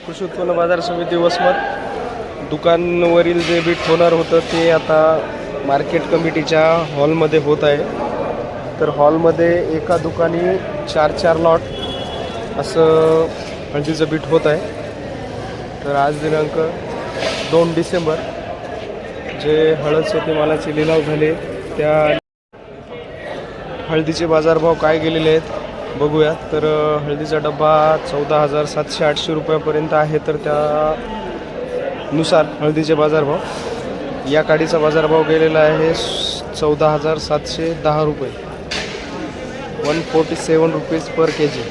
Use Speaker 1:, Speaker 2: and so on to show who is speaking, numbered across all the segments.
Speaker 1: कृषी उत्पन्न बाजार समिती वसमत दुकानवरील जे बीट होणार होतं ते आता मार्केट कमिटीच्या हॉलमध्ये होत आहे। तर हॉलमध्ये एका दुकानी 4 लॉट असं हळदीचं बीट होत आहे। तर आज दिनांक 2 डिसेंबर जे हळद शेतीमालाचे लिलाव झाले त्या हळदीचे बाजारभाव काय गेलेले आहेत बघूया। तर हळदीचा डब्बा 14,700-800 रुपयापर्यंत आहे। तर त्यानुसार हळदीचे बाजारभाव या काडीचा बाजारभाव गेलेला आहे 14,710 रुपये, 147 रुपीज पर केजी,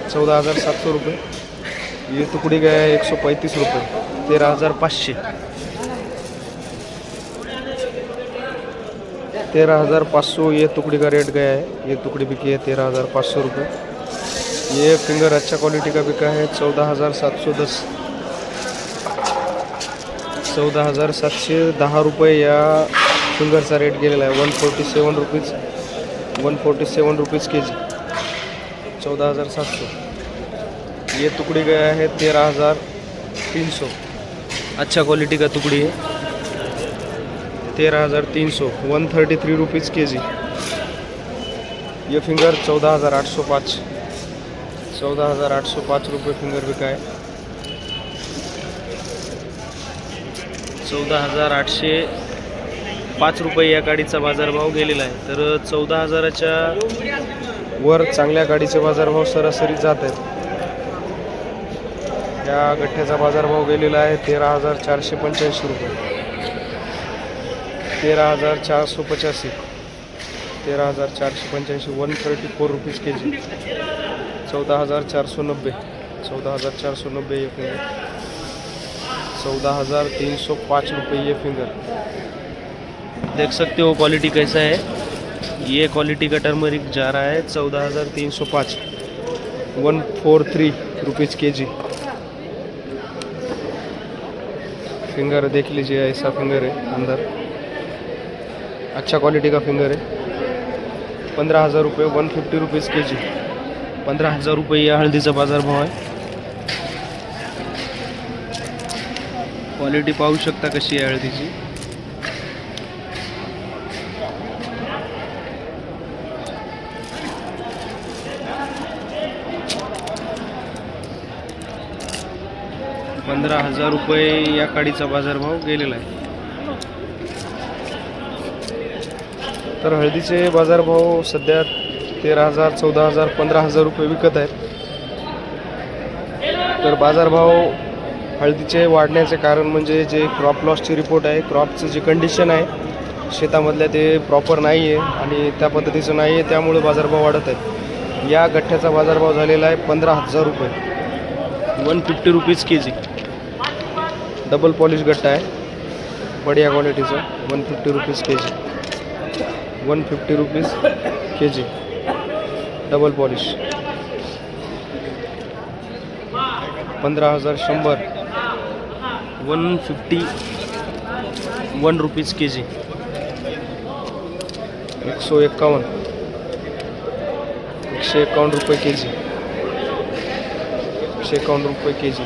Speaker 1: 14,700 रुपये। ये तुकड़ी गया है 135 रुपये, 13,500, 13,500 ये टुकड़ी का रेट गया है। ये टुकड़ी बिकी है 13,500 रुपये। ये फिंगर अच्छा क्वालिटी का बिका है 14,710, 14,710 रुपये या फिंगरचा रेट गेलेला आहे। 147 रुपीज, 147 रुपीज़ के जी, 14,700। ये टुकड़ी गया है 13,300, अच्छा क्वालिटी का टुकड़ी है 13,300, 133 रुपीज़ के जी। ये फिंगर 14,805, 14,805 रुपये फिंगर बिका है। 14,805 रुपये या गाडीचा बाजारभाव गेलेला आहे। तर 14,000च्या वर चांगल्या गाडीचे बाजारभाव सरासरी जात आहेत। या गठ्ठ्याचा बाजारभाव गेलेला आहे 13,485 रुपये, 13,485, 13,485, 134 रुपीज़ के जी, 14,490, 14,490 ये फिंगर, 14,305 रुपये ये फिंगर। देख सकते हो क्वालिटी कैसा है। ये क्वालिटी का टर्मरिक जा रहा है 14,305, 143 रुपीज़ के जी। फिंगर देख लीजिए, ऐसा फिंगर है अंदर, अच्छा क्वालिटी का फिंगर है। 15,000 रुपये, 150 रुपीज़ के जी, 15,000 रुपये या हळदीचा बाजारभाव आहे। क्वालिटी पाहू शकता कशी आहे हळदीची। ₹15,000 या काडीचा बाजारभाव गेलेला आहे। तर हळदीचे बाजारभाव सध्या 13,000, 14,000, 15,000 रुपये विकत आहेत। तर बाजारभाव हळदीचे वाढण्याचे कारण म्हणजे जे क्रॉप लॉसची रिपोर्ट आहे, क्रॉपचं जे कंडिशन आहे शेतामधल्या ते प्रॉपर नाही आहे आणि त्या पद्धतीचं नाही आहे, त्यामुळे बाजारभाव वाढत आहेत। या गठ्ठ्याचा बाजारभाव झालेला आहे 15,000 रुपये, 150 रुपीज़ के जी। डबल पॉलिश गट्टा आहे, बढ़िया क्वालिटीचा, 150 रुपीज़ के जी, 150 रुपीज़ के जी, डबल पॉलिश। 15,100, 151 रुपीज़ के जी, 151, 151 रुपये के जी, 151 रुपये के जी।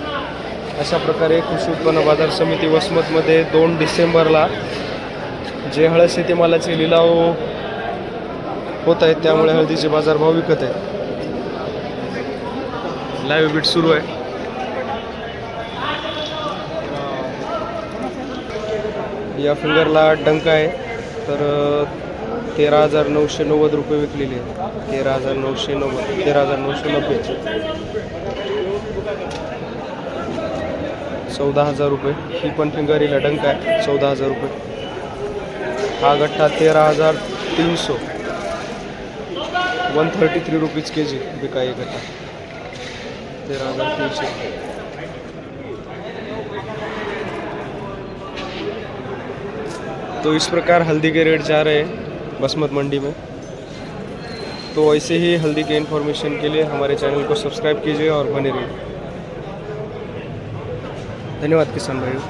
Speaker 1: अशा प्रकारे कृषी उत्पन्न बाजार समिती वसमतमध्ये 2 डिसेंबरला जे हळद शेतीमालाचे लिलाव होत आहेत त्यामुळे हळदीचे बाजारभाव विकत आहेत। लाईव्ह बीट सुरू आहे। या फिंगरला डंका आहे तर 13,990 रुपये विकलेली आहे, 13,990, 13,990, 14,000 रुपये। ही पण फिंगर हिला डंका आहे, 14,000 रुपये। हा गठ्ठा 13,300, 133 रुपीज़ के जी बिका ये गठ्ठा, 13,300। तो इस प्रकार हल्दी के रेट जा रहे हैं बसमत मंडी में। तो ऐसे ही हल्दी के इन्फॉर्मेशन के लिए हमारे चैनल को सब्सक्राइब कीजिए और बने रहिए। धन्यवाद किसान भाइयों।